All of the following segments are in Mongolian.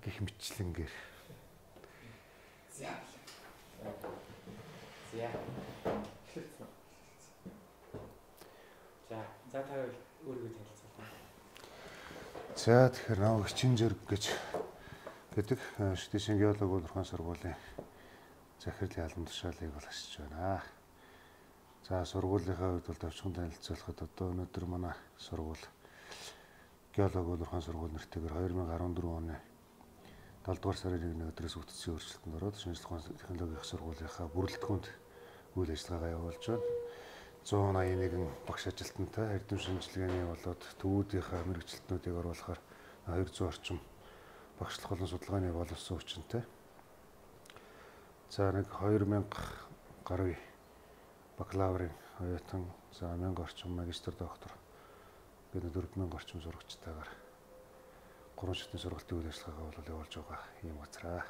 гэх мэтчлэнгээр. За. За та өөрийгөө танилцуулна. За тэгэхээр нөө Хичин зэрэг гэдэг Шүтээшин геологи урхан сургуулийн захирлын албан тушаалыг бол ашиж байна. За сургуулийнхаа хувьд бол товчхон танилцуулахад одоо өнөөдөр манай сургууль геологи урхан сургууль нэртэйгээр 2014 оны 7 дугаар сарын 1-ний өдрөөс үтцсэн өөрчлөлтөнд ороод шинжлэх ухааны технологийн их сургуулийнхаа бүрэлдэхүүнд үйл ажиллагаагаа явуулж байна. 181 багш ажилтнтай эрдэм шинжилгээний болоод төвүүдийнхаа мэрэгчлэтнүүдийг оруулахаар 200 орчим багшлах болон судалгааны боловсон хүчинтэй. За нэг 2000 гаруй бакалаврын оюутан, за 1000 орчим магистр доктор бид 4000 орчим сурагчтайгаар 3 шатны сургалтын үйл ажиллагаагаа бол явуулж байгаа юм газраа.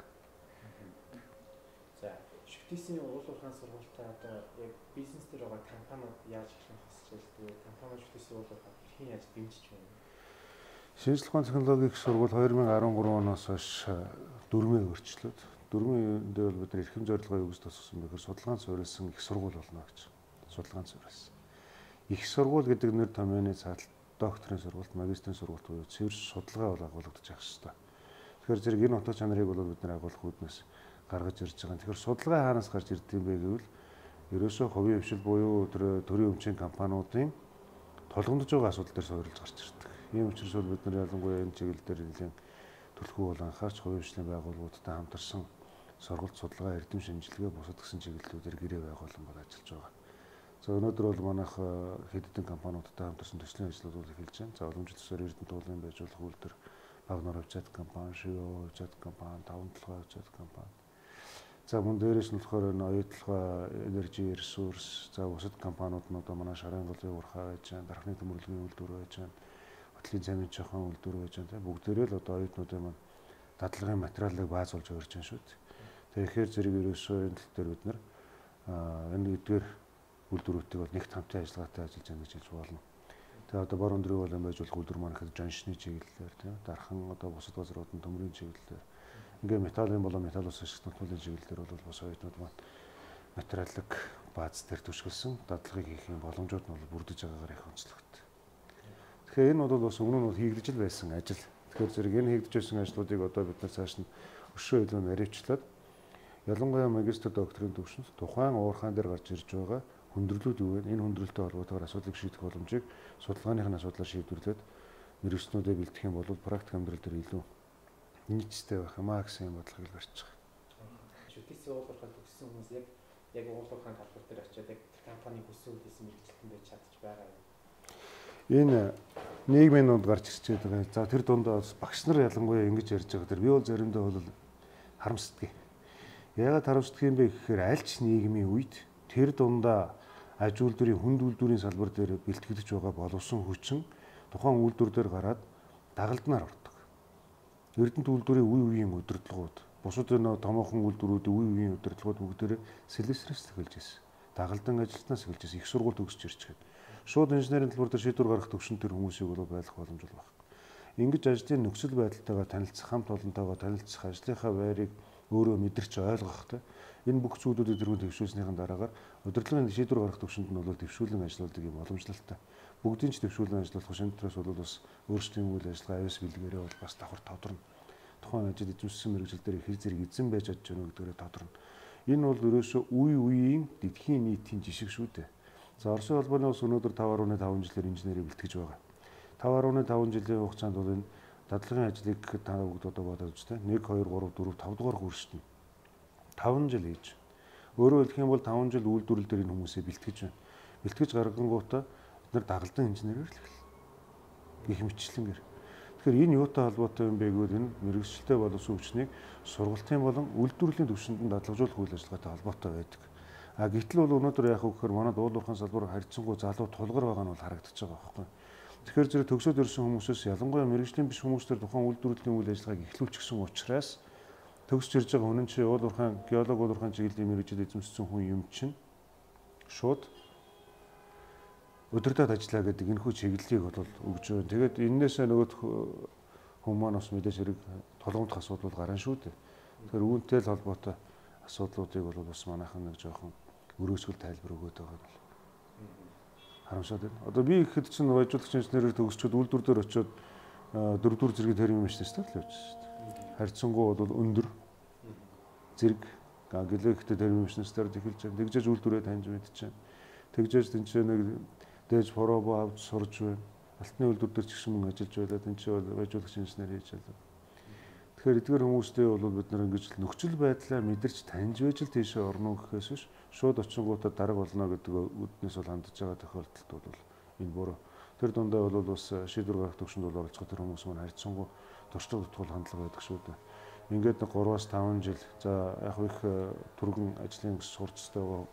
За Шүтээсийн уул уурхайн сургуультай одоо яг бизнес дээр байгаа компаниуд яаж эхлэх хасч байлгүй, компани Шүтээсийн уул уурхайн хэрхэн яаж дэмжиж байна? Шинжлэх ухааны технологийн их сургууль 2013 оноос хойш дөрмийн өөрчлөлт. Дөрмийн үндэ бол бид нар эрхэм зорилгоо юу гэж тосгосон бэ гэхээр судалгаан суурилсан их сургууль болно гэж. Судалгаан суурилсан. Их сургууль гэдэг нэр томьёоны цааталт докторийн сургуульд, магистрийн сургуульд буюу цэвэр судалгаа бол агуулгадж явах хэрэгтэй. Тэгэхээр зэрэг энэ утга чанарыг бол бид нар агуулгах үүднээс гаргаж ирж байгаа. Тэгэхээр судалгаа хаанаас гарч ирдэг юм бэ гэвэл ерөөсөө хувийн хвшил буюу төрийн өмчийн компаниудын тулгамдж байгаа асуудал дээр суурилж гарч ирдэг. Ийм учраас бол бид нар ялангуяа энэ чиглэл дээр нэлийн төлхөө бол анхаарч хувийн хвшлийн байгууллагуудтай хамтарсан сургалт судалгаа, эрдэм шинжилгээ бусад гэсэн чиглэлүүдээр гэрээ байгуулан ажиллаж байгаа. За өнөөдөр бол манайх хэд хэдэн компаниудтай хамтарсан төслийн ажлууд эхэлж байна. За уламжлалт төсөөр Эрдэнэ туулын байжуулах үйлдвэр, Багнаар хувьчаад компани, Шивөө хувьчаад компани, Таван толгой хувьчаад компани. За мөн дээрээс нь болохоор энэ оюутлага, энержи, ресурс, за бусад компаниуд нь одоо манай шарын голын уурхай байж байна, дархны төмөрлөгийн үйлдвэр байж байна, хөтлийн цамын чохон үйлдвэр байж байна. Бүгдээрээ л одоо оюутнуудын маань дадлагын материалыг баазуулж өгч байна шүү дээ. Тэгэхээр зэрэг ерөөсөө энэ тал дээр бид нар энэ эдгээр үйлдвэрүүдийг бол нэгт хамтын ажиллагаатай ажиллаж байна гэж хэлж болно. Тэгээ одоо бор өндрийн болон байжуулах үйлдвэр маань ихэд жаншны чиглэлээр тийм дархан одоо бусад газрууд нь төмрийн чиглэлээр ингээ металлын болон металл ус ашиглах нутгуулын чиглэлээр бол бас оюутнууд маань материалыг бааз дээр түшгэлсэн дадлагыг хийх боломжууд нь бол бүрдэж байгаагаар их онцлогтой. Тэгэхээр энэ бол бас өмнө нь бол хийгдэж л байсан ажил. Тэгэхээр зэрэг энэ хийгдэж байсан ажлуудыг одоо бид нар цааш нь өшөө илүү наривчлаад ялангуяа магистр докторийн төвшөнд тухайн уурхаан дээр гарч ирж байгаа хүндрэлүүд юу вэ? Энэ хүндрэлтэй холбоотойгоор асуудлыг шийдэх боломжийг судалгааныхын асуудлаар шийдвэрлээд мэргэжлүүдэд бэлтгэх юм бол практик амьдрал дээр илүү нийцтэй байх юмаа гэсэн бодлогыг гарч байгаа. Шүтээсийн уул уурхай төгссөн хүмүүс яг уул уурхайн талбар дээр очиод яг компани хүссэн үдээс мэргэжилтэн байж чадчих байгаа юм. Энэ нийгмийн дунд гарч ирчээд байгаа. За тэр дунд багш нар ялангуяа ингэж ярьж байгаа. Тэр би бол заримдаа бол харамсдаг. Яагаад харамсдаг юм бэ гэхээр аль ч нийгмийн үед тэр дундаа аж үйлдвэрийн хүнд үйлдвэрийн салбар дээр бэлтгэгдэж байгаа боловсон хүчин тухайн үйлдвэр дээр гараад дагалднаар ордог. Эрдэнэт үйлдвэрийн үе үеийн удирдлагууд, бусад энэ томоохон үйлдвэрүүдийн үе үеийн удирдлагууд бүгдээрээ сэлэсрээс эхэлж ирсэн. Дагалдан ажилтнаас эхэлж ирсэн. Их сургууль төгсөж ирж гээд. Шууд инженерийн талбар дээр шийдвэр гаргах төвшин төр хүмүүсийг бол байлгах боломж байхгүй. Ингэж ажлын нөхцөл байдалтайгаа танилцах, хамт олонтойгоо танилцах, ажлынхаа байрыг өөрөө мэдэрч ойлгох. Энэ бүх зүйлүүдийг тэргүүн төвшүүлснийхэн дараагаар удирдлагын шийдвэр гаргах төвшөнд нь бол төвшүүлэн ажилладаг юм боломжлолтой. Бүгдийн ч төвшүүлэн ажиллах шинжлэхээс бол бас өөрсдийн үйл ажиллагаа авьяас бэлгээрээ бол бас давхар тодорно. Тухайн ажил эзэмшсэн мэргэжил дээр хэр зэрэг эзэн байж чадж байна гэдгээрээ тодорно. Энэ бол ерөөсөө үе үеийн дэлхийн нийтийн жишг шүү дээ. За Оросын холбооны улс өнөөдөр 5.5 жилээр инженерийг бэлтгэж байгаа. 5.5 жилийн хугацаанд бол энэ дадлагын ажлыг та бүгд одоо бодоод үзтээ 1 2 3 4 5 дугаар хүршин 5 жил хийж. Өөрөөр хэлэх юм бол 5 жил үйлдвэрлэл дээр энэ хүмүүсээ бэлтгэж байна. Бэлтгэж гаргангуудаа бид нар дагалдан инженерээр л эхэлнэ. Гэх мэтчлэнгээр. Тэгэхээр энэ юутай холбоотой юм бэ гэвэл энэ мэргэжилтэй боловсон хүчнийг сургалтын болон үйлдвэрлэлийн түвшинд дадлагжуулах үйл ажиллагаатай холбоотой байдаг. А гэтэл бол өнөөдөр яах вэ гэхээр манайд уул уурхайн салбар харьцангуй залуу тулгар байгаа нь бол харагдаж байгаа байхгүй. Тэгэхээр зэрэг төгсөөд ирсэн хүмүүсээс ялангуяа мэргэжлийн биш хүмүүстэр тухайн үйлдвэрлэлийн үйл ажиллагааг эхлүүлчих гэсэн учраас төгсөж ирж байгаа хүн чинь уул уурхайн геологи уул уурхайн чиглэлийн мэргэжил эзэмшсэн хүн юм чинь шууд өдөртөд ажиллаа гэдэг энэхүү чиглэлийг бол өгж байна. Тэгээд энээсээ нөгөө хүмүүс маань бас мэдээж хэрэг толгомдох асуудал гарна шүү дээ. Тэгэхээр үүнтэй л холбоотой асуудлуудыг бол бас манайхан нэг жоохон өрөөсгөл тайлбар өгөөд байгаа бол харамсаад байна. Одоо би ихэд чинь баяжуулагч инженерээр төгсчод үйлдвэр дээр очиод дөрөвдүгээр зэргийн термин машинистаар л явж шүү дээ. Харьцангуй бол өндөр зэрэг гэлээхтэй термин машинистаар тэгэлж байна. Тэгжээж үйлдвэрээ таньж мэдчихээн. Тэгжээж тэнцээ нэг дээж прово авч сурж байна. Алтны үйлдвэр дээр ч гэсэн мөн ажиллаж байлаа. Тэнцээ бол баяжуулагч инженер хийж байлаа. Тэгэхээр эдгээр хүмүүстэй бол бид нар ингэж нөхцөл байдлаа мэдэрч таньж байж л тийшээ орно гэхээс биш шууд очингуудаа дараг болно гэдэг үднээс бол хандж байгаа тохиолдолд бол энэ буруу. Тэр дундаа бол бас шийдвэр гаргах төвшөнд бол оролцох тэр хүмүүс маань харьцангуй туршлага дутгал хандлага байдаг шүү дээ. Ингээд 3-5 жил за яг их түргэн ажлын сурцтайгаа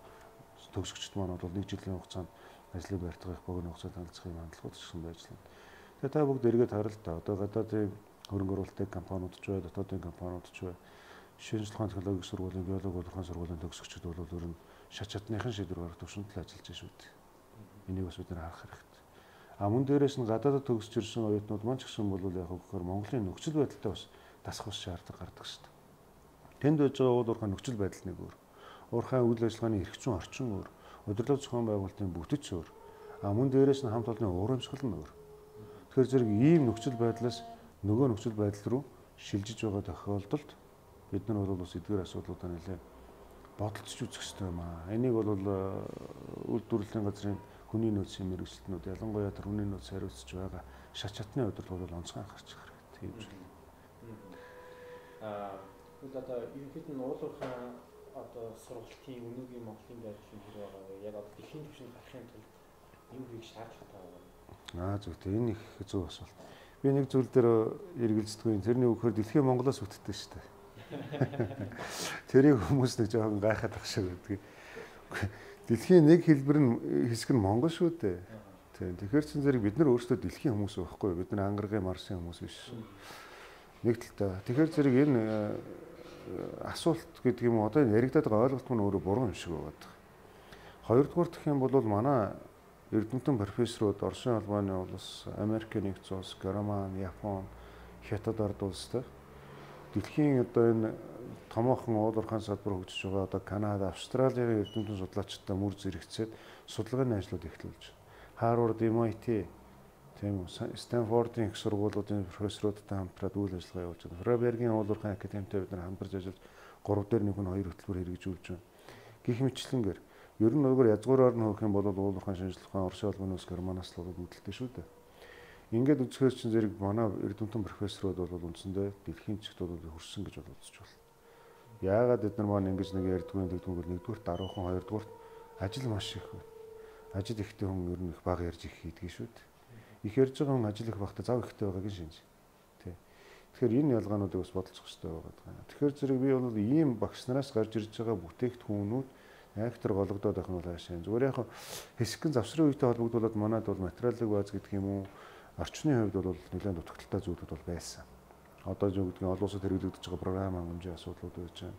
төгсөгчд маань бол 1 жилийн хугацаанд ажлыг барьдаг их богино хугацаанд танилцах юм хандлагууд гэсэн байж л. Тэгээ та бүгд эргээд харъя л да. Одоо гадаадын хөрөнгө оруулалтын компаниуд ч бай, дотоодын компаниуд ч бай, шинжлэх ухааны технологийн сургуулийн, биологи ухааны сургуулийн төгсөгчд бол ер нь шат чадныхын шийдвэр гаргах төвшөнд л ажиллаж байна шүү дээ. Энийг бас бид нар харах хэрэгтэй. А мөн дээрээс нь гадаадд төгсөж ирсэн оюутнууд маань ч гэсэн бол яг гэхээр Монголын нөхцөл байдалтай бас дасах бас шаардлага гардаг шүү дээ. Тэнд байж байгаа уурхай нөхцөл байдал нэг өөр. Уурхай үйл ажиллагааны эрхцэн орчин өөр. Удирдлага зохион байгуулалтын бүтэц өөр. А мөн дээрээс нь хамт олонны урамсгал нь өөр. Тэгэхээр зэрэг ийм нөхцөл байдлаас нөгөө нөхцөл байдал руу шилжиж байгаа тохиолдолд бид нар бол бас эдгээр асуудлуудаа нэлээд бодолцож үзэх хэрэгтэй юм аа. Энийг бол үйлдвэрлэлийн газрын хүний нөөцийн мэргэжилтнүүд ялангуяа тэр хүний нөөц хариуцж байгаа шат чадны удирдлага бол онцгой анхаарч хэрэгтэй юм шиг. Одоо ерөнхийд нь уулуурхай одоо сургалтын өнөөгийн Монголын байдлын хэр байгаа яг одоо дэлхийн түвшинд гарахын тулд энэ үеийг шаардлагатай байгаа. Зөв тийм энэ их зөв асуулт. Би нэг зүйл дээр эргэлздэг юм. Тэрний үгээр дэлхийн Монголоос үүдтэй шүү дээ. Тэрийг хүмүүс нэг жоохон гайхаад ах шиг байдаг. Дэлхийн нэг хэлбэр нь хэсэг нь Монгол шүү дээ. Тийм. Тэгэхээр чин зэрэг бид нар өөрсдөө дэлхийн хүмүүс байхгүй. Бид нар ангаргийн Марсын хүмүүс биш. Нэг талтай. Тэгэхээр зэрэг энэ асуулт гэдэг юм уу одоо яригадаад байгаа ойлголт нь өөрөө буруу юм шиг байна. Хоёрдугаар гэх юм бол манай эрдэмтэн профессорууд Оросын албаны улс, Америкийн нэгдсэн улс, Герман, Япон, Хятад ард улстай дэлхийн одоо энэ томоохон уулуурхайн салбар хөгжиж байгаа одоо Канада, Австралийн эрдэмтэн судлаачдтай мөр зэрэгцээд судалгааны ажлууд эхлүүлж байна. Harvard, MIT, тийм үү, Stanford-ийн их сургуулиудын профессоруудтай хамтраад үйл ажиллагаа явуулж байна. Фрейбергийн уулуурхайн академитай бид нар хамтарч ажиллаж 3 дээр 1 2 хөтөлбөр хэрэгжүүлж байна. Гэх мэтлэнгээр ер нь нөгөө язгуураар нь хөөх юм бол уулуурхайн шинжлэх ухаан Оросын албаны улс Германаас л үүдэлтэй шүү дээ. Ингээд үзэхээр чинь зэрэг манай эрдэмтэн профессорууд бол үндсэндээ дэлхийн чигт бол хөрсөн гэж бодож байна. Яагаад бид нар маань ингэж нэг ярьдгүй тэгдгүүр нэгдүгээр даруухан хоёрдугаар ажил маш их байна. Ажил ихтэй хүн ер нь их бага ярьж их хийдэг шүү дээ. Их ярьж байгаа хүн ажил их багтаа зав ихтэй байгаагийн шинж. Тэ. Тэгэхээр энэ ялгаануудыг бас бодолцох хэрэгтэй байгаа. Тэгэхээр зэрэг би бол ийм багш нараас гарч ирж байгаа бүтээгдэхүүнүүд яг тэр гологдоод байх нь бол хаашаа. Зүгээр яг хэсэгэн завсрын үетэй холбогдуулаад манайд бол материалын бааз гэдэг юм уу орчны хувьд бол нэлээд дутагдaltaй зүйлүүд бол байсан. Одоо юу гэдгийг олон улсад хэрэглэгдэж байгаа програм хангамжийн асуудлууд байж байна.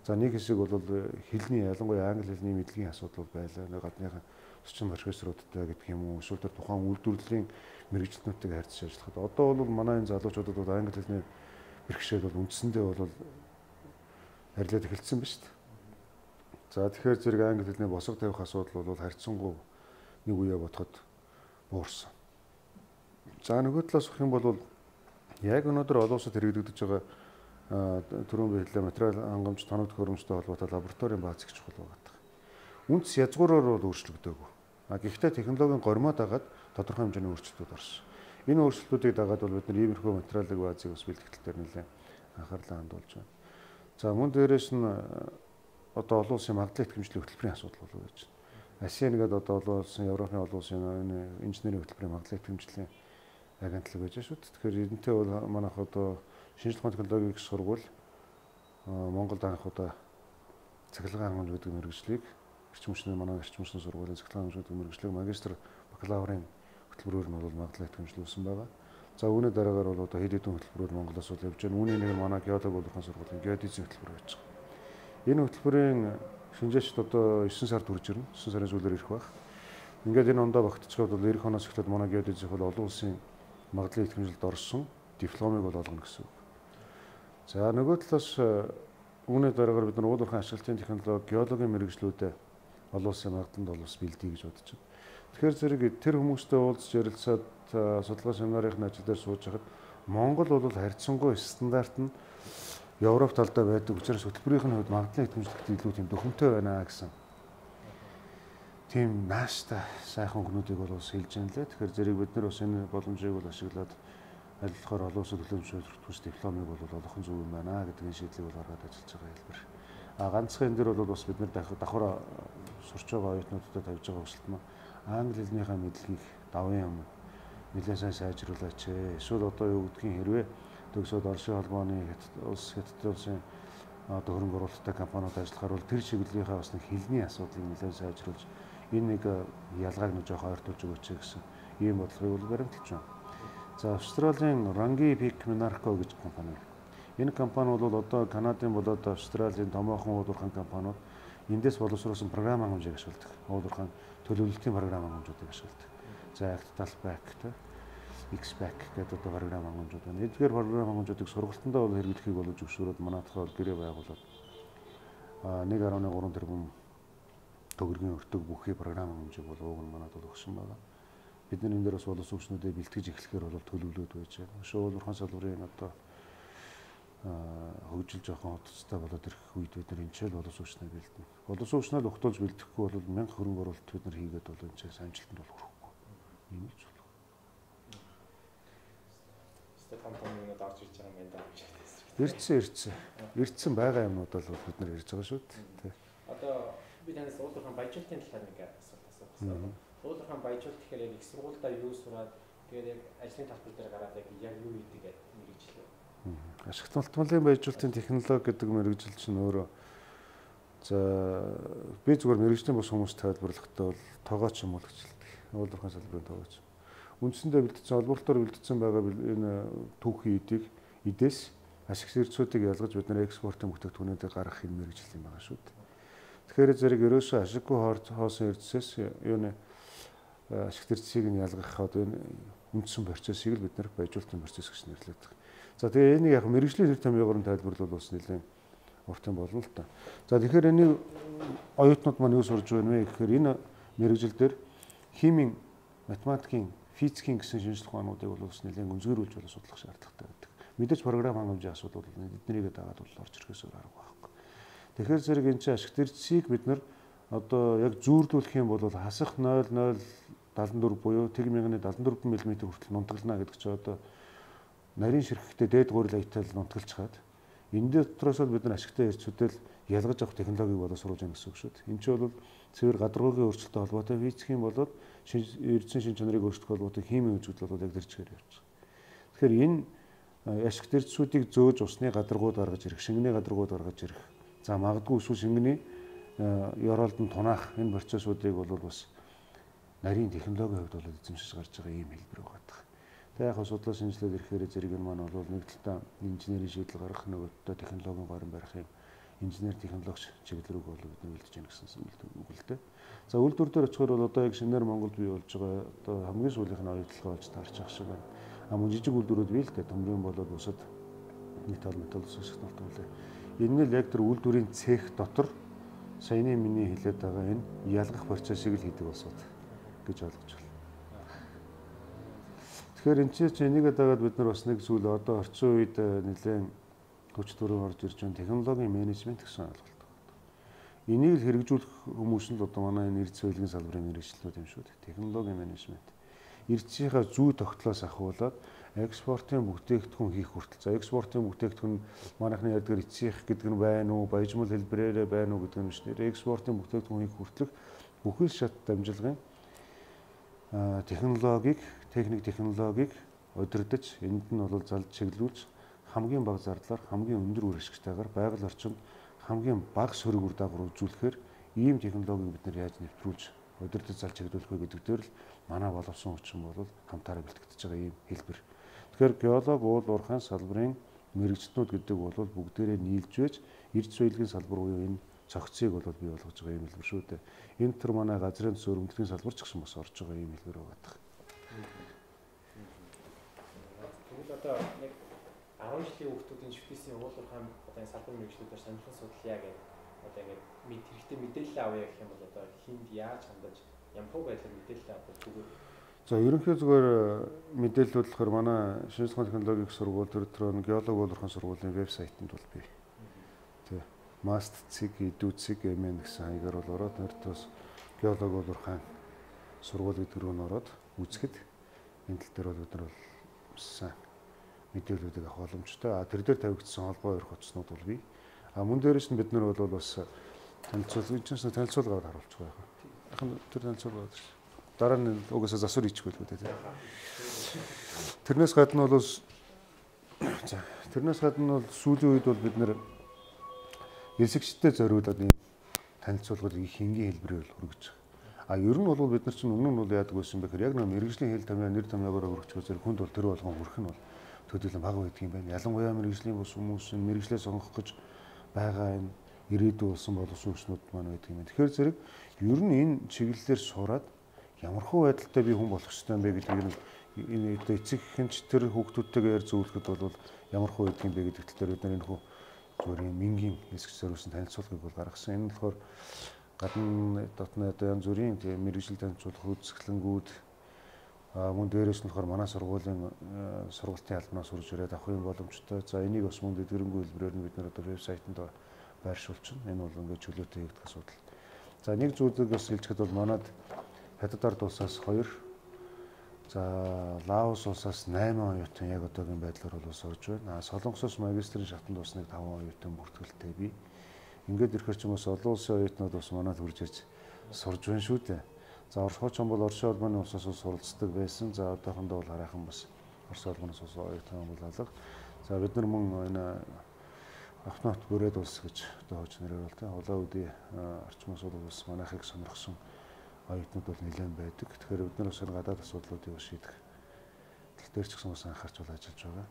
За нэг хэсэг бол хэлний ялангуяа англи хэлний мэдлэгийн асуудал байлаа. Нэг гадныхан орчин профессоруудтай гэдэг юм уу эсвэл тэр тухайн үйлдвэрлэлийн мэргэжилтнүүдтэй харьцаж ажиллахад одоо бол манай энэ залуучуудад бол англи хэлний бэрхшээл бол үндсэндээ бол харилцаад эхэлсэн ба шүү дээ. За тэгэхээр зэрэг англи хэлний босго тавих асуудал бол харьцангуй нэг үеэ бодоход буурсан. За нөгөө талаас авах юм бол яг өнөөдөр олон улсад хэрэглэгдэж байгаа түрүүн би хэллээ материал хангамж тоног төхөөрөмжтэй холбоотой лабораторийн бааз их чухал байгаа. Үндэс язгуураар бол өөрчлөгдөөгүй. Гэхдээ технологийн гормоо дагаад тодорхой хэмжээний өөрчлөлтүүд орсон. Энэ өөрчлөлтүүдийг дагаад бол бид нар иймэрхүү материалын баазыг бас бэлтгэл дээр нэлээд анхаарлаа хандуулж байна. За мөн дээрээс нь одоо олон улсын магадлал итгэмжлэлийн хөтөлбөрийн асуудал болов гэж байна. ASEAN гэдэг одоо олон улсын Европын олон улсын энэ инженерийн хөтөлбөрийн магадлал итгэмжлэлийн агентлаг байж шүү дээ. Тэгэхээр энэтэй бол манайх одоо шинжлэх ухааны технологийн их сургууль Монголд анх удаа цахилгаан хангамж гэдэг мэргэжлийг эрчим хүчний манай эрчим хүчний сургуулийн цахилгаан хангамж гэдэг мэргэжлийг магистр бакалаврын хөтөлбөрөөр нь бол магадлал итгэмжлүүлсэн байгаа. За үүний дараагаар бол одоо хэд хэдэн хөтөлбөрөөр Монголоос бол явж байна. Үүний нэг нь манай геологи ухааны сургуулийн геодезийн хөтөлбөр байж байгаа. Энэ хөтөлбөрийн шинжээчд одоо 9 сард хүрж ирнэ. 9 сарын сүүлээр ирэх байх. Ингээд энэ ондоо багтчиход бол эх оноос эхлээд манай геодезийн бол олон улсын магадлалын итгэмжлэлд орсон дипломыг бол олгоно гэсэн үг. За нөгөө талаас үүний дараагаар бид нар уул уурхайн ашиглалтын технологи, геологийн мэргэжлүүдэд олон улсын магаданд бол бас бэлдээ гэж бодож байна. Тэгэхээр зэрэг тэр хүмүүстэй уулзж ярилцаад судалгаа семинарын ажил дээр сууж хахад Монгол бол харьцангуй стандарт нь Европ талдаа байдаг учраас хөтөлбөрийн хувьд магадлалын идэвхжлэлт илүү тийм дөхөмтэй байна гэсэн. Тийм нааштай сайхан өгнүүдийг бол бас хэлж байна лээ. Тэгэхээр зэрэг бид нар бас энэ боломжийг бол ашиглаад алилахаар олон улсын төлөөлөгчид төс дипломыг бол олох нь зөв юм байна гэдгийн шийдлийг бол гаргаад ажиллаж байгаа хэлбэр. Ганцхан энэ дээр бол бас бид нар давхар сурч байгаа оюутнуудад тавьж байгаа өсөлт нь англи хэлнийхээ мэдлэгийг давын юм нэлээд сайн сайжруулаач. Эсвэл одоо юу гэдгийг хэрвээ төгсөөд Оросын холбооны хятадын улсын одоо хөрөнгө оруулалттай компаниуд ажиллахаар бол тэр чиглэлийнхаа бас нэг хэлний асуудлыг нэлээд сайжруулж энэ нэг ялгааг нэг жоохон ойртуулж өгөөч гэсэн ийм бодлогыг бол баримталж байна. За Австралийн Rangi Peak Minarco гэж компани. Энэ компани бол одоо Канадын болоод Австралийн томоохон уул уурхайн компаниуд эндээс боловсруулсан програм хангамжийг ашигладаг. Уул уурхайн төлөвлөлтийн програм хангамжуудыг ашигладаг. За Actalpack X-Pack гэдэг одоо програм хангамжууд байна. Эдгээр програм хангамжуудыг сургалтандаа бол хэрэглэхийг бол зөвшөөрөөд манайхаа бол гэрээ байгуулад 1.3 тэрбум төгрөгийн өртөг бүхий програм хангамжийг бол ууг нь манайд бол өгсөн байна. Бид нар энэ дээр бас боловс өгчнүүдэд бэлтгэж эхлэхээр бол төлөвлөд байж байна. Уул уурхайн салбарын одоо хөгжил жоохон хотцтой болоод ирэх үед бид нар энэ ч боловс өгчнөө бэлдэнэ. Боловс өгчнөө тогтоолж бэлдэхгүй бол 1000 хөрөнгө оруулалт бид нар хийгээд бол энэ ч амжилтанд бол хүрэхгүй. Ийм л зүйл. Компаниуд орж ирж байгаа юм байна даа. Ирсэн байгаа юмнууд бол бид нар ярьж байгаа шүү дээ. Одоо би танаас уул уурхайн баяжуулалтын талаар нэг асуулт асуусан. Уул уурхайн баяжуулалт гэхээр яг их сургуультай юу сураад тэгээд яг ажлын талбар дээр гараад яг юу хийдэг гэдэг мэргэжил. Ашигт малтмалын баяжуулалтын технологи гэдэг мэргэжил чинь өөрөө за би зүгээр мэргэжлийн бус хүмүүс тайлбарлахдаа бол тоогооч юм уу гэж хэлдэг. Уул уурхайн салбарын тоогооч. Үндсэндээ бэлдсэн олборлолтоор бэлдсэн байгаа энэ түүхийн эдээс ашиг зэрцүүдийг ялгаж бид нэр экспортын бүтээгдэхүүнүүдийг гаргах юм мэргэжил юм байгаа шүү дээ. Тэгэхээр зэрэг ерөөсөө ашиггүй хоосон эрдэсээс юуны ашиг зэрцийг нь ялгах одоо энэ үндсэн процессыг л бид нэр баяжуулалтын процесс гэж нэрлэдэг. За тэгээ энийг яг мэргэжлийн нэр томьёогоор нь тайлбарлавал бас нэлээд урт юм болно л та. За тэгэхээр энийг оюутнууд маань юу сурж байна вэ гэхээр энэ мэргэжил дээр химийн, математикийн, физикийн гэсэн шинжилгээ ухаануудыг бол бас нэлээд өнзгөрүүлж болоо судлах шаардлагатай байдаг. Мэдээж програм хангамжийн асуудал бол эднэрийг дагаад бол орж ирэхээс өөр арга байхгүй. Тэгэхээр зэрэг энэ чинь ашиг зэрцийг бид нар одоо яг зүүрлүүлэх юм бол хасах 0074 буюу 1074 мм хүртэл нунтаглана гэдэг чинь одоо нарийн ширхэгтэй дээд гурил аятал нунтгалж хаад энэ дотроос бид нар ашигтай эрчүүдэл ялгаж авах технологиг боловсруулж байгаа гэсэн үг шүү дээ. Энэ чинь бол цэвэр гадаргуугийн өөрчлөлттэй холбоотой физикийн болоод эрдэнэ шин чанарыг өөрчлөх холбоотой химийн үзэгдэл бол яг зэрчгээр явж байгаа. Тэгэхээр энэ ашиг зэрцүүдийг зөөж усны гадаргууд гаргаж ирэх, шингэний гадаргууд гаргаж ирэх. За магадгүй эсвэл шингэний ёроолдон тунаах энэ процессуудыг бол бас нарийн технологийн хувьд бол эзэмшиж гарч байгаа ийм хэлбэр байгаа. Тэгээ яг судлаа шинжилээд ирэхээр зэрэг энэ маань бол нэг талаа инженерийн шийдэл гаргах, нөгөөдөө технологийн гаран барих юм инженер технологич чиглэл рүү бол бид нөлөөлж яах гэсэн үг л дээ. За үйлдвэр дээр очихоор бол одоо яг шинээр Монголд бий болж байгаа одоо хамгийн сүүлийнх нь оюутлага болж таарч ах шиг байна. Мөн жижиг үйлдвэрүүд бий л дээ. Төмрийн болоод бусад металл сүсгт нортуулаа. Энэ нь яг тэр үйлдвэрийн цех дотор саяны миний хэлээд байгаа энэ ялгах процессыг л хийдэг болсод гэж ойлгож байна. Тэгэхээр энэ чинь энийгээ дагаад бид нар бас нэг зүйл одоо орчин үед нэлээд хүч төрөөр орж ирж байгаа технологийн менежмент гэсэн ойлголт байна. Энийг л хэрэгжүүлэх хүмүүс нь л одоо манай энэ эрдэс байлгийн салбарын мэргэжлүүд юм шүү дээ. Технологийн менежмент. Эрдэсийнхаа зүй тогтлоос ахуулаад экспортын бүтээгдэхүүн хийх хүртэл. За экспортын бүтээгдэхүүн манайхны ядгаар эцсийнх гэдэг нь байна уу, баяжмал хэлбэрээр байна уу гэдэг нь биш нэр экспортын бүтээгдэхүүн хийх хүртэлх бүхэл шат дамжлагын техник технологиг удирдах энд нь бол залж чиглүүлж хамгийн бага зардлаар хамгийн өндөр үр ашигтайгаар байгаль орчинд хамгийн бага сөрөг үр дагавар үзүүлэхээр ийм технологиг бид нар яаж нэвтрүүлж удирдах залж чиглүүлэх вэ гэдэг дээр л манай боловсон хүчин бол хамтаараа бэлтгэж байгаа ийм хэлбэр. Тэгэхээр геолог, уул уурхайн салбарын мэрэгчднүүд гэдэг бол бүгдээрээ нийлж байж эрдэс байлгийн салбар буюу энэ цогцыг бол бий болгож байгаа юм хэлбэр шүү дээ. Энэ төр манай газрын төс өрөмтлийн салбар ч гэсэн бас орж байгаа юм хэлбэр байгаа. Тэгвэл одоо нэг 10 жилийн хүүхдүүдийн шүтээсийн уулуурхай одоо энэ салбар мэргэжлүүдээр сонирхол судлаа гэдэг одоо ингээд хэрэгтэй мэдээлэл авъя гэх юм бол одоо хинд яаж хандаж ямар хөө байдлаар мэдээлэл авах зүгээр. За ерөнхий зүгээр мэдээлэл болохоор манай шинжлэх ухааны технологийн сургууль төрөдрөө геолог уулуурхай сургуулийн вебсайтанд бол бий. Тэ Mast.cig, edu.cig.mn гэсэн хаягаар бол ороод нэрт бас геолог уулуурхай сургууль гэдэг рүү н ороод үзэхэд энэ тал дээр бол бид нар бол сайн мэдээллүүдийг авах боломжтой. Тэр дээр тавигдсан холбоо өрх утаснууд бол бий. Мөн дээрээс нь бид нар бол бас танилцуулгаар харуулж байгаа юм. Ахын тэр танилцуулга байна. Дараа нь угаасаа засвар хийчихгүй л үү те. Тэрнээс гадна бол сүүлийн үед бол бид нэр элсэгчтэй зориулаад ийм танилцуулгыг их энгийн хэлбэрээр өргөж байгаа. Ер нь бол бид нар чинь өмнө нь бол яадаг байсан бэ гэхээр яг нэг мэрэгжлийн хэл тамиа нэр томьёогоор өргөж үзэр хүнд бол тэр болгон хүрэх нь бол төдийлөн бага байдаг юм байна. Ялангуяа мэрэгжлийн бус хүмүүс мэрэгжлээ сонгох гэж байгаа энэ ирээдүйн болсон боловсруучнууд маань байдаг юм. Тэгэхээр зэрэг ер нь энэ чиглэлээр сураад ямархуу байдалтай би хүн болох ёстой юм бэ гэдгийг энэ эцэг эхэнч тэр хүүхдүүдтэйгээ ярь зөвлөхөд бол ямархуу байдаг юм бэ гэдэг тал дээр бид нар энэ хүү зүгээр юм энгийн хэсэг зориулсан танилцуулгыг бол гаргасан. Энэ болохоор гадна дотны одоо янз бүрийн тийм мэрэгжил танилцуулах үзэсгэлэнгүүд мөн дээрээс нь болохоор манай сургуулийн сургалтын албанаас үрж ирээд авах юм боломжтой. За энийг бас мөн дэдгэрэнгүй хэлбэрээр нь бид нар одоо вебсайтанд байршуулчихна. Энэ бол ингээд чөлөөтэй хийгдэх асуудал. За нэг зүйлийг бас хэлчихэд бол манад Хятад ард улсаас 2, за Лаос улсаас 8 оюутан яг одоогийн байдлаар бол сурж байна. Солонгосоос магистрийн шатанд бас нэг 5 оюутан бүртгэлтэй бий. Ингээд ирэхээр ч юм бас олон улсын оюутнууд бас манад хурж ирж сурж байна шүү дээ. За Орос бол Орсын улбаны улсаас суралцдаг байсан. За одоохондоо бол хараахан бас Орсын улбанаас оюутан бол алга. За бид нар мөн энэ автомат бүрээд улс гэж одоо хооч нэрээр бол тэ улаан үдийн орчмоос бол бас манайхыг сонирхсон оюутнууд бол нэлээд байдаг. Тэгэхээр бид нар бас энэ гадаад асуудлуудыг бас шийдэх тал дээр ч гэсэн бас анхаарч бол ажиллаж байгаа.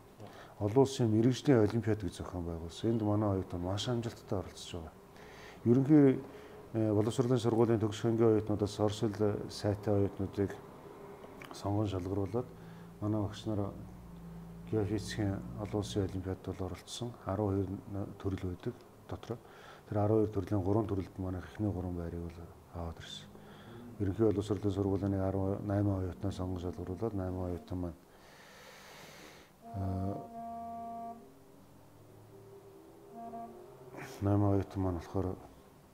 Олон улсын мэрэгжлийн олимпиад гэж зохион байгуулсан. Энд манай оюутнууд маш амжилттай оролцож байгаа. Ерөнхий боловсролын сургуулийн төгсөх ангийн оюутнуудаас Орос хэл сайтай оюутнуудыг сонгон шалгаруулад манай багш нар геофизикийн олон улсын олимпиадад бол оролцсон. 12 төрөл байдаг дотроо. Тэр 12 төрлийн 3 төрөлд манай эхний 3 байрыг бол аваад ирсэн. Ерөнхий боловсролын сургуулийн 18 оюутнаас сонгон шалгаруулад 8 оюутан маань 8 оюутан маань болохоор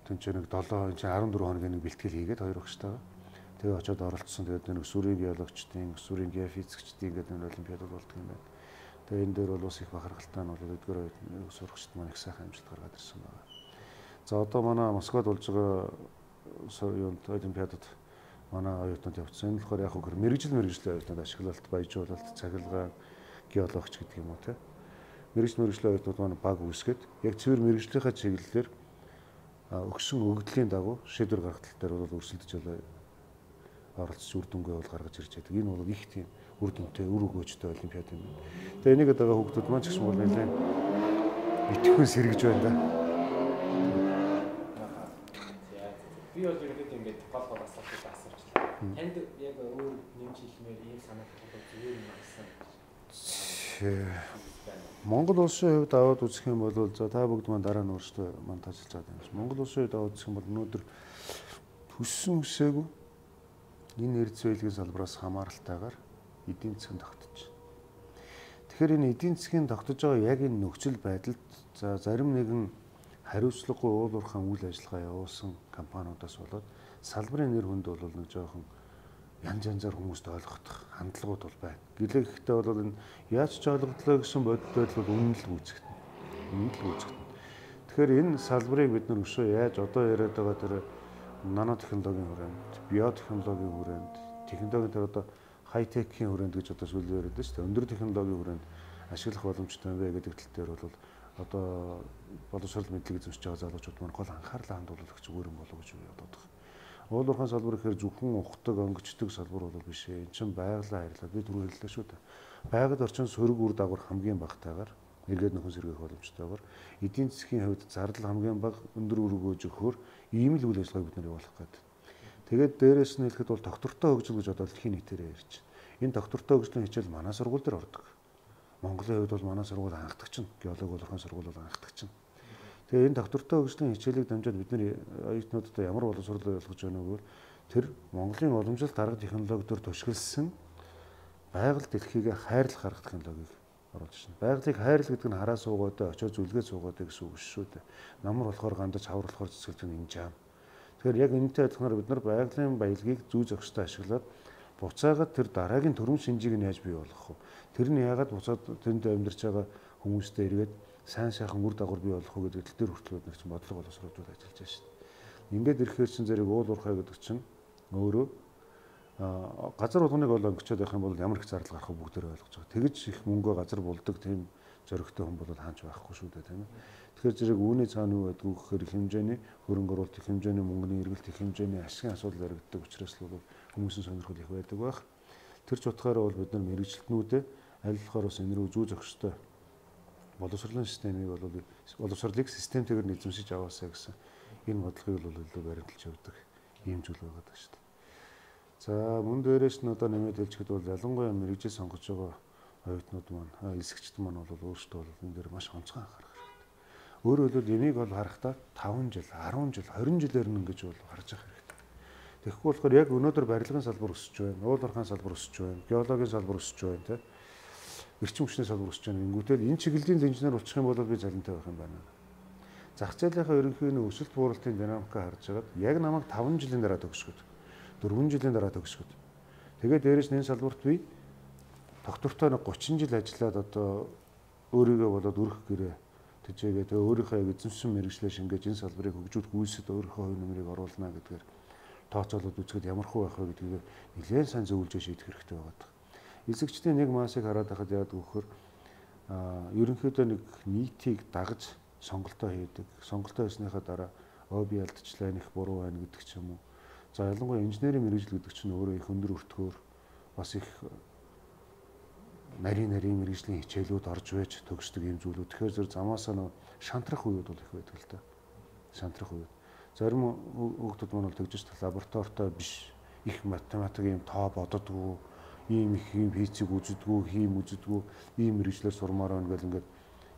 тэнцээ нэг 14 хоногийн нэг бэлтгэл хийгээд 2 багштайгаа тэгээ очиод оролцсон. Тэгээд нэг сүрийн геологчдын, сүрийн геофизикчдийн гэдэг нэг олимпиадад болдго юм байна. Тэгээ энэ дээр бол бас их бахархалтай нь бол эдгээр сурагчид маань их сайхан амжилт гаргаад ирсэн байна. За одоо манай Москвад болж байгаа олимпиадад манай оюутнууд явцсан. Энэ болохоор яг хөө мэрэгжлийн оюутнууд ашиглалт, баяжуулалт, цахилгаан, геологч гэдэг юм уу те. Мэрэгжлийн оюутнууд маань баг үүсгээд яг цэвэр мэрэгжлийнхаа чиглэлээр өгсөн өгөгдлийн дагуу шийдвэр гаргах тал дээр бол өрсөлдөж оролцож үр дүнгээ бол гаргаж ирж байдаг. Энэ бол их тийм үр дүнтэй, үр өгөөжтэй олимпиад юм. Тэгээ энийг одоо хүүхдүүд маань ч гэсэн бол нэлээд итгэхүйн сэргэж байна да. Би бол ерөөдөө ингээд гол асуултыг асуучлаа. Танд яг өөр нэмж хэлмээр ийм санаа бодлого зүгээр юм байна. Монгол улсын хувьд аваад үзэх юм бол за та бүгд маань дараа нь өөрсдөө маань тайлбарлаж байгаа юм. Монгол улсын хувьд аваад үзэх юм бол өнөөдөр хүссэн хүсээгүй энэ эрдэс байлгийн салбараас хамааралтайгаар эдийн засгийн тогтож байна. Тэгэхээр энэ эдийн засгийн тогтож байгаа яг энэ нөхцөл байдалд за зарим нэгэн хариуцлагагүй уулуурхай үйл ажиллагаа явуулсан компаниудаас болоод салбарын нэр хүнд бол нэг жоохон янзаар хүмүүст ойлгох хандлагууд бол байна. Гэлээ гэхдээ бол энэ яаж ч ойлгогдлоо гэсэн бодол бол үнэн л гүйцэгдэнэ. Тэгэхээр энэ салбарыг бид нар өшөө яаж одоо яриад байгаа тэр нано технологийн хүрээнд, биотехнологийн хүрээнд, технологийн тэр одоо хай-текийн хүрээнд гэж одоо сүүлийн яриад байна шүү дээ. Өндөр технологийн хүрээнд ашиглах боломжтой юм бэ гэдэг тал дээр бол одоо боловсрол мэдлэг эзэмшиж байгаа залуучууд маань гол анхаарлаа хандуулах зүгээр юм болов уу гэж би бодоод байна. Уулуурхай салбар гэхээр зөвхөн ухдаг, онгичдаг салбар бол биш ээ. Энд чинь байгалаа харьлаа. Би түрүү хэллээ шүү дээ. Байгаль орчин сөрөг үр дагавар хамгийн багтайгаар эргээд нөхөн сэргээх боломжтойгоор эдийн засгийн хувьд зардал хамгийн бага, өндөр үр өгөөж өгөхөөр ийм л үйл ажиллагааг бид нар явуулах гэдэг. Тэгээд дээрэс нь хэлэхэд бол доктортой хөгжил гэж одоо дэлхийн нийтээр ярьж байна. Энэ доктортой хөгжлийн хичээл манай сургууль дээр ордог. Монголын хувьд бол манай сургууль анхдаг чинь геологи боловсролын сургууль бол анхдаг чинь. Тэгээ энэ доктортой хөгжлийн хичээлийг дамжаад бид нар оюутнуудад ямар боловсрол ойлгож байна вэ гэвэл тэр Монголын уламжлалт арга технологиор тушгилсан байгаль дэлхийг хайрлах арга технологиг оруулж байна. Байгалыг хайрлах гэдэг нь хараа суугаад очиод зүлгээ суугаад гэсэн үг шүү дээ. Намар болохоор гандаж хавар болохоор цэцгэлдэг нь энэ жаам. Тэгэхээр яг энэтэй адилханаар бид нар байгалийн баялагийг зүй зохистой ашиглаад буцаагаад тэр дараагийн төрөм шинжийг нь яаж бий болгох вэ? Тэр нь яагаад буцаад тэнд амьдарч байгаа хүмүүстэй эргээд сайн сайхан үр дагавар бий болох вэ гэдэг тал дээр хүртэл бид нар бодлого боловсролууд ажиллаж байна шүү дээ. Ингээд ирэхээр чинь зэрэг уул уурхай гэдэг чинь өөрөө газар болгоныг бол өнгөчөөд байх юм бол ямар их зардал гарах вэ бүгдээрээ ойлгож байгаа. Тэгэж их мөнгөө газар булдаг тийм зоригтой хүн бол хаанч байхгүй шүү дээ, тийм ээ. Тэгэхээр зэрэг үүний цаана юу байдгүй гэхээр их хэмжээний хөрөнгө оруулалт, их хэмжээний мөнгөний эргэлт, их хэмжээний ашигын асуудал яригддаг учраас л бол хүмүүсийн сонирхол их байдаг байх. Тэр ч утгаараа бол бид нар мэрэгчлэтнүүдээ аль болохоор бас энэ рүү зүү зохистой боловсролын системийг бол боловсролыг системтэйгээр эзэмшиж аваасаа гэсэн энэ бодлогыг бол илүү баримталж явдаг ийм зүйл байгаа даа шүү дээ. За мөн дээрээс нь одоо нэмээд хэлчихэд бол ялангуяа мэрэгжил сонгож байгаа оюутнууд маань, элсэгчд маань бол өөрсдөө бол энэ дээр маш онцгой анхаарах хэрэгтэй. Өөрөөр хэлбэл энийг бол харахтаа 5 жил, 10 жил, 20 жилээр нь ингэж бол харж явах хэрэгтэй. Тэгэхгүй болохоор яг өнөөдөр барилгын салбар өсөж байна, уул уурхайн салбар өсөж байна, геологийн салбар өсөж байна, тийм эрчим хүчний салбар өсөж байна. Ингэвэл энэ чиглэлийн инженер болчих юм бол би залинтай байх юм байна. Зах зээлийнхаа ерөнхий өсөлт бууралтын динамикаа харж байгаад яг намайг 5 жилийн дараа төгсгöd, 4 жилийн дараа төгсгöd. Тэгээд дээрэс нь энэ салбарт би доктортой 30 жил ажиллаад одоо өөрийгөө болоод өрх гэрээ тэжээгээ тэгээ өөрийнхөө яг эзэмшсэн мэрэгчлээ шингээж энэ салбарыг хөгжүүлэх үйлсэд өөрийнхөө хувь нэмрийг оруулна гэдгээр тооцоолоод үзэхэд ямар хөө байх вэ гэдгийг нэлээд сайн зөвлөж шийдэх хэрэгтэй байгаа. Эзэгчдийн нэг маасыг хараад байхад яагаад гэвэл ерөнхийдөө нэг нийтийг дагаж сонголтоо хийдэг. Сонголтоо хийснийхаа дараа би алдчихлаа, нэх буруу байна гэдэг ч юм уу. За ялангуяа инженерийн мэрэгжил гэдэг чинь өөрөө их өндөр өртгөөр бас их нарийн мэрэгжлийн хичээлүүд орж байж төгсдөг юм зүйлүүд. Тэгэхээр зөв замаасаа нэг шантрах үеуд бол их байдаг л да. Шантрах үеуд. Зарим хүүхдүүд маань бол тэгж лабораторитой биш их математик юм тоо боддоггүй, ийм их юм физик үздэггүй, хийм үздэггүй, ийм мэрэгчлэр сурмаар байна гэл ингээд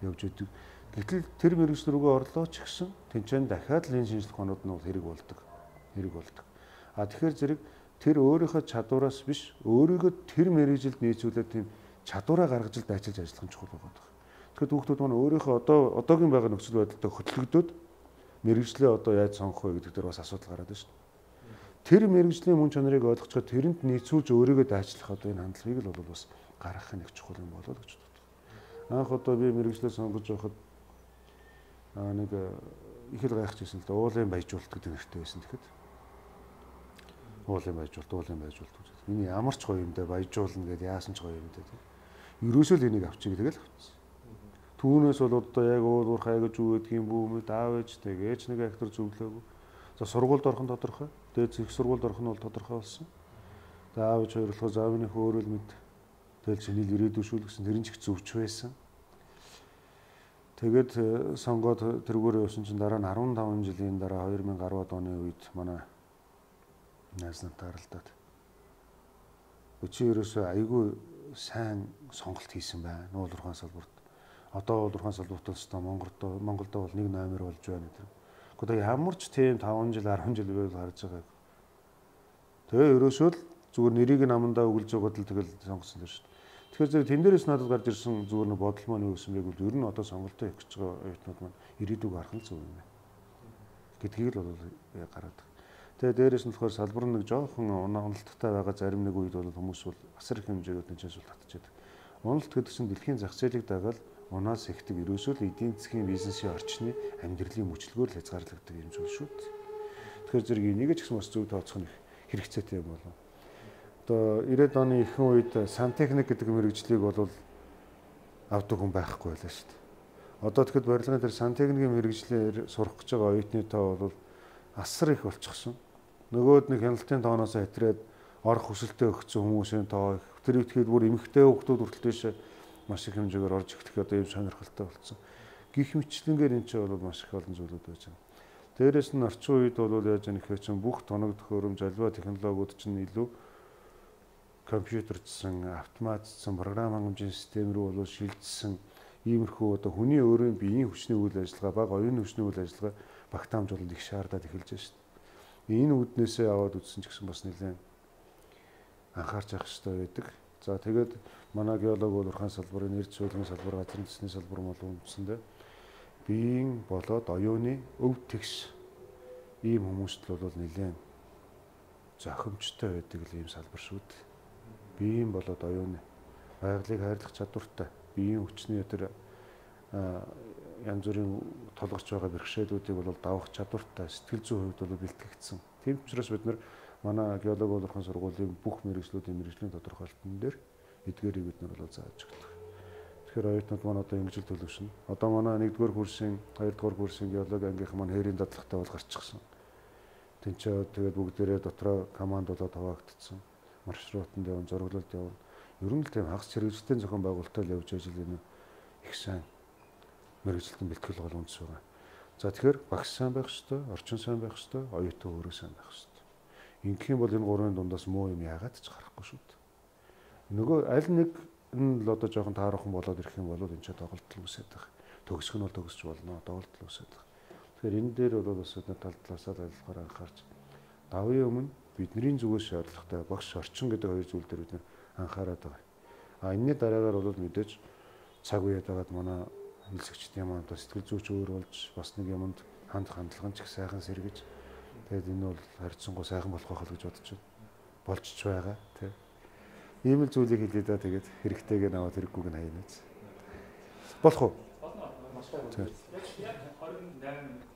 явж идэг. Гэтэл тэр мэрэгчлэр рүүгээ орлоо ч гэсэн тэнцэн дахиад л энэ шинжлэх ухаанууд нь хэрэг болдог. Тэгэхээр зэрэг тэр өөрийнхөө чадвараас биш өөрийгөө тэр мэрэгжилд нийцүүлээд тийм чадвараа гаргаж л дайчилж ажиллах нь чухал байгаа. Тэгэхээр хүүхдүүд маань өөрийнхөө одоогийн байгаа нөхцөл байдалтай хөтлөгдөд мэрэгжлээ одоо яаж сонгох вэ гэдэг дээр бас асуудал гараад байна шүү дээ. Тэр мэрэгжлийн мөн чанарыг ойлгочоод тэрэнд нийцүүлж өөрийгөө дайчлах одоо энэ хандлагыг л бол бас гаргах нэг чухал юм болоо гэж боддог. Анх одоо би мэрэгжлээ сонгож байхад нэг их л гайхажсэн л да уулын баяжуулалт гэдэг нэртэй байсан тэгэхэд. Уулын баяжуулалт гэж. Миний ямар ч гоё юм дэ баяжуулна гэдээ яасан ч гоё юм дэ. Ерөөсөө л энийг авчиг тэгэл авчихсан. Түүнээс бол одоо яг уул уурхай гэж юу гэдгийг бүүмэд аав ээж тэгээж нэг актер зөвлөөгүй. За сургуульд орох нь тодорхой. Тэгээд их сургуульд орох нь бол тодорхой болсон. Тэгээд аав ээж хоёрлохоо за минийх өөрөө л мэд. Тэгэл чиний ирээдүйшүүл гэсэн тэр нь ч их зөвч байсан. Тэгээд сонгоод тэргүүрээ явсан чинь дараа нь 15 жилийн дараа 2010-ад оны үед манай найз нартай харалдаад чи ерөөсөө айгүй сайн сонголт хийсэн байна. Уул уурхайн салбарт. Одоо уул уурхайн салбартаас Монголд бол нэг номер болж байна гэдэг. Гэхдээ ямар ч тийм 5 жил 10 жил байл харж байгаа. Тэгээ ерөөсөө л зүгээр нэрийг нь амандаа өгүүлж байгаад л тэгэл сонгосон л шүү дээ. Тэгэхээр зэрэг тэн дээрээс надад гарч ирсэн зүгээр нэг бодол маань юу гэсэн бэ гэвэл ер нь одоо сонголтоо хийх гэж байгаа оюутнууд маань ирээдүг харах нь зөв юм байна. Гэдгийг л бол гараад. Тэгээ дээрээс нь болохоор салбар нэг жоохон уналттай байгаа зарим нэг үед бол хүмүүс бол асар их хэмжээгээр тэнцээс бол татчихдаг. Уналт гэдэг чинь дэлхийн зах зээлийг дагаад унаас ихдэг ерөөсөө л эдийн засгийн бизнесийн орчны амьдралын мөчлөгөөр л хязгаарлагддаг юм зүйл шүү дээ. Тэгэхээр зэрэг энийг ч гэсэн бас зөв тооцох нь хэрэгцээтэй юм болов. Одоо 90-ад оны ихэнх үед сантехник гэдэг мэрэгжлийг бол авдаг хүн байхгүй байлаа шүү дээ. Одоо тэгэхэд барилгын дээр сантехникийн мэрэгжлээр сурах гэж байгаа оюутны тоо бол асар их болчихсон. Нөгөөд нэг хяналтын тооноос хэтрээд орох хүсэлтэд өгсөн хүмүүсийн тоо тэр ихэд бүр эмэгтэй хүүхдүүд хүртэл дэше маш их хэмжээгээр орж ирэх одоо ийм сонирхолтой болсон. Гэх мэтлэнгээр энэ ч бол маш их олон зүйлүүд байж байгаа. Дээрээс нь орчин үед бол яаж яах вэ чинь бүх тоног төхөөрөмж альва технологиуд чинь илүү компьютердсан, автоматцсан, програм хангамжийн систем рүү бол шилжсэн иймэрхүү одоо хүний өөрийн биеийн хүчний үйл ажиллагаа, бага оюуны хүчний үйл ажиллагаа багтаамж бол их шаардаад эхэлж байна шүү дээ. Энэ үүднээсээ аваад үзсэн ч гэсэн бас нэлээд анхаарч явах хэрэгтэй байдаг. За тэгээд манай геолог бол урхан салбарын, нэр зөвлөмийн салбар, газрын төсний салбар бол үндсэндээ биеийн болоод оюуны өв тэгш ийм хүмүүст бол нэлээд зохимжтой байдаг ийм салбар шүү дээ. Биеийн болоод оюуны байгалыг хайрлах чадвартай, биеийн хүчний өдөр янз бүрийн толгорч байгаа бэрхшээлүүдийг бол давах чадвартай, сэтгэл зүйн хувьд бол бэлтгэгдсэн. Тийм учраас бид нар манай геолог урхан сургуулийн бүх мэргэжлүүдийн мэргэжлийн тодорхойлолтын дээр эдгээрийг бид нар бол зааж өгдөг. Тэгэхээр оюутнууд маань одоо ингэж төлөвшнө. Одоо манай 1-р курсын, 2-р курсын геологи ангийнхан маань хээрийн дадлагтай бол гарчихсан. Тэнцээ тэгээд бүгдээрээ дотроо команд болоод хуваагдсан. Маршрутанд явна, зураглалд явна. Ер нь л тийм хагас хэрэгжилтийн зохион байгуулалтаар явж ажил их сайн мэргэжилтэн бэлтгэл гол үндэс байгаа. За тэгэхээр багш сайн байх ёстой, орчин сайн байх ёстой, оюутан өөрөө сайн байх ёстой. Ингэх юм бол энэ гурвын дундаас муу юм яагаад ч гарахгүй шүү дээ. Нөгөө аль нэг нь л одоо жоохон таарахын болоод ирэх юм бол энэ ч тоглолтол үсээд байгаа. Төгсөх нь бол төгсч болно, тоглолтол үсээд байгаа. Тэгэхээр энэ дээр бол бас бид тал талаасаа ойлгохоор анхаарч давын өмнө бидний зүгээс шаардлагатай багш орчин гэдэг хоёр зүйл дээр бид анхаарат байгаа. А энэний дараагаар бол мэдээж цаг үед байгаад манай хэлсэгчдийн маань сэтгэл зүйч өөр болж бас нэг юмд хандлага нь ч их сайхан сэргэж тэгээд энэ бол харьцангуй сайхан болох байх л гэж бодож байна. Болж ч байгаа тий. Ийм л зүйлийг хэлээ да тэгээд хэрэгтэйг нь аваад хэрэггүйг нь хаяа нэз. Болох уу? Болно. Маш гоё. Яг 28